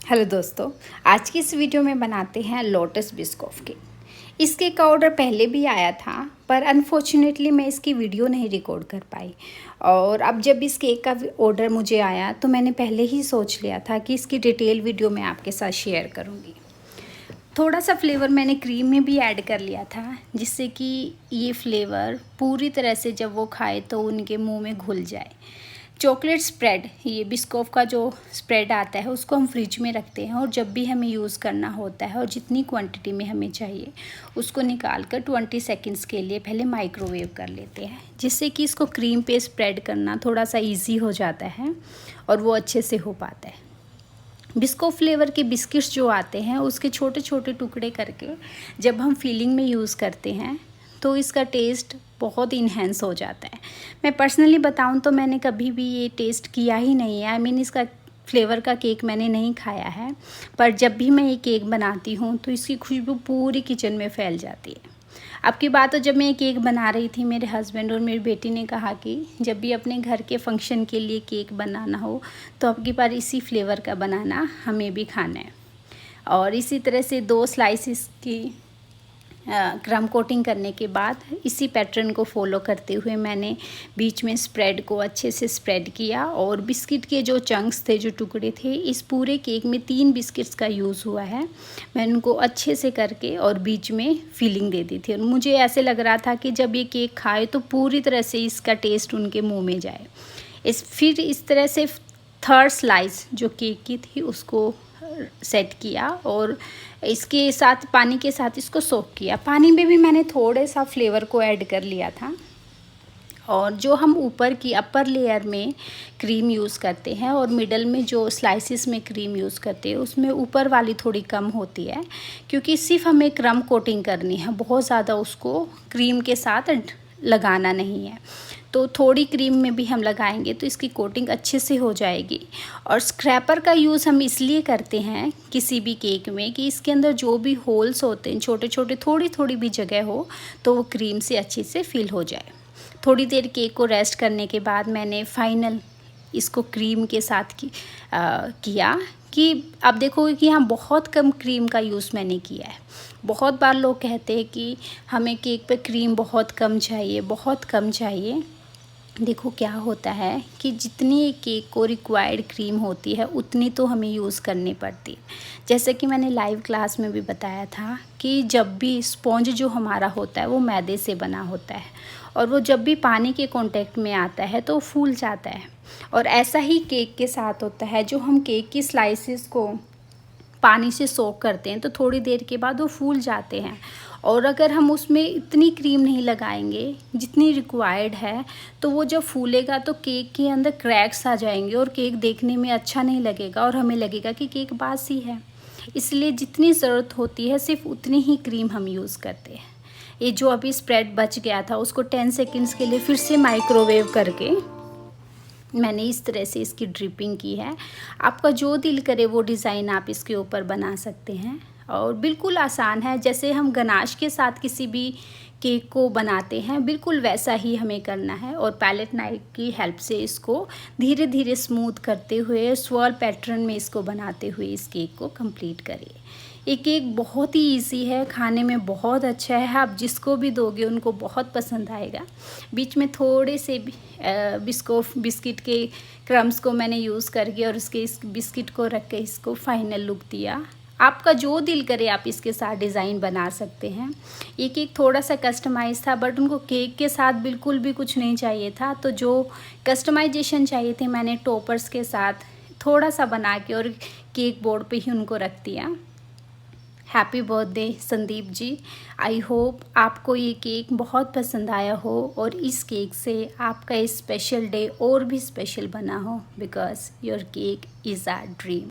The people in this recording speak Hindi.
हेलो दोस्तों, आज की इस वीडियो में बनाते हैं लोटस बिस्कॉफ केक। इस केक का ऑर्डर पहले भी आया था, पर अनफॉर्चुनेटली मैं इसकी वीडियो नहीं रिकॉर्ड कर पाई। और अब जब इस केक का ऑर्डर मुझे आया तो मैंने पहले ही सोच लिया था कि इसकी डिटेल वीडियो मैं आपके साथ शेयर करूँगी। थोड़ा सा फ्लेवर मैंने क्रीम में भी ऐड कर लिया था, जिससे कि ये फ्लेवर पूरी तरह से जब वो खाए तो उनके मुंह में घुल जाए। चॉकलेट स्प्रेड, ये बिस्कॉफ का जो स्प्रेड आता है उसको हम फ्रिज में रखते हैं, और जब भी हमें यूज़ करना होता है और जितनी क्वांटिटी में हमें चाहिए उसको निकाल कर 20 सेकेंड्स के लिए पहले माइक्रोवेव कर लेते हैं, जिससे कि इसको क्रीम पे स्प्रेड करना थोड़ा सा ईजी हो जाता है और वो अच्छे से हो पाता है। बिस्कॉफ फ्लेवर के बिस्किट्स जो आते हैं उसके छोटे छोटे टुकड़े करके जब हम फिलिंग में यूज़ करते हैं तो इसका टेस्ट बहुत इन्हेंस हो जाता है। मैं पर्सनली बताऊं तो मैंने कभी भी ये टेस्ट किया ही नहीं है। इसका फ्लेवर का केक मैंने नहीं खाया है, पर जब भी मैं ये केक बनाती हूँ तो इसकी खुशबू पूरी किचन में फैल जाती है। अब की बात तो जब मैं ये केक बना रही थी, मेरे हस्बैंड और मेरी बेटी ने कहा कि जब भी अपने घर के फंक्शन के लिए केक बनाना हो तो अब की बार इसी फ्लेवर का बनाना, हमें भी खाना है। और इसी तरह से 2 स्लाइसिस की क्रम कोटिंग करने के बाद इसी पैटर्न को फॉलो करते हुए मैंने बीच में स्प्रेड को अच्छे से स्प्रेड किया, और बिस्किट के जो चंक्स थे, जो टुकड़े थे, इस पूरे केक में 3 बिस्किट्स का यूज़ हुआ है। मैंने उनको अच्छे से करके और बीच में फिलिंग दे दी थी, और मुझे ऐसे लग रहा था कि जब ये केक खाए तो पूरी तरह से इसका टेस्ट उनके मुँह में जाए। फिर इस तरह से 3rd स्लाइस जो केक की थी उसको सेट किया, और इसके साथ पानी के साथ इसको सोक किया। पानी में भी मैंने थोड़े सा फ्लेवर को ऐड कर लिया था। और जो हम ऊपर की अपर लेयर में क्रीम यूज़ करते हैं और मिडल में जो स्लाइसिस में क्रीम यूज़ करते हैं उसमें ऊपर वाली थोड़ी कम होती है, क्योंकि सिर्फ हमें क्रम कोटिंग करनी है, बहुत ज़्यादा उसको क्रीम के साथ लगाना नहीं है। तो थोड़ी क्रीम में भी हम लगाएंगे तो इसकी कोटिंग अच्छे से हो जाएगी। और स्क्रैपर का यूज़ हम इसलिए करते हैं किसी भी केक में कि इसके अंदर जो भी होल्स होते हैं, छोटे छोटे, थोड़ी थोड़ी भी जगह हो तो वो क्रीम से अच्छे से फिल हो जाए। थोड़ी देर केक को रेस्ट करने के बाद मैंने फाइनल इसको क्रीम के साथ किया कि अब देखोगे कि यहाँ बहुत कम क्रीम का यूज़ मैंने किया है। बहुत बार लोग कहते हैं कि हमें केक पे क्रीम बहुत कम चाहिए, बहुत कम चाहिए। देखो क्या होता है कि जितनी केक को रिक्वायर्ड क्रीम होती है उतनी तो हमें यूज़ करनी पड़ती है। जैसे कि मैंने लाइव क्लास में भी बताया था कि जब भी स्पॉन्ज जो हमारा होता है वो मैदे से बना होता है, और वो जब भी पानी के कांटेक्ट में आता है तो फूल जाता है। और ऐसा ही केक के साथ होता है। जो हम केक की स्लाइसेस को पानी से सोक करते हैं तो थोड़ी देर के बाद वो फूल जाते हैं, और अगर हम उसमें इतनी क्रीम नहीं लगाएंगे जितनी रिक्वायर्ड है तो वो जब फूलेगा तो केक के अंदर क्रैक्स आ जाएंगे और केक देखने में अच्छा नहीं लगेगा और हमें लगेगा कि केक बासी है। इसलिए जितनी ज़रूरत होती है सिर्फ उतनी ही क्रीम हम यूज़ करते हैं। ये जो अभी स्प्रेड बच गया था उसको 10 सेकेंड्स के लिए फिर से माइक्रोवेव करके मैंने इस तरह से इसकी ड्रिपिंग की है। आपका जो दिल करे वो डिज़ाइन आप इसके ऊपर बना सकते हैं, और बिल्कुल आसान है। जैसे हम गनाश के साथ किसी भी केक को बनाते हैं बिल्कुल वैसा ही हमें करना है, और पैलेट नाइफ की हेल्प से इसको धीरे धीरे स्मूथ करते हुए स्वर्ल पैटर्न में इसको बनाते हुए इस केक को कंप्लीट करिए। ये केक बहुत ही इजी है, खाने में बहुत अच्छा है, आप जिसको भी दोगे उनको बहुत पसंद आएगा। बीच में थोड़े से बिस्किट के क्रम्स को मैंने यूज़ करके और उसके इस बिस्किट को रख के इसको फाइनल लुक दिया। आपका जो दिल करे आप इसके साथ डिज़ाइन बना सकते हैं। ये केक थोड़ा सा कस्टमाइज़ था, बट उनको केक के साथ बिल्कुल भी कुछ नहीं चाहिए था, तो जो कस्टमाइजेशन चाहिए थे मैंने टॉपर्स के साथ थोड़ा सा बना के और केक बोर्ड पे ही उनको रख दिया। Happy birthday Sandeep ji. I hope आपको ये केक बहुत पसंद आया हो और इस केक से आपका स्पेशल डे और भी स्पेशल बना हो, because your cake is our dream.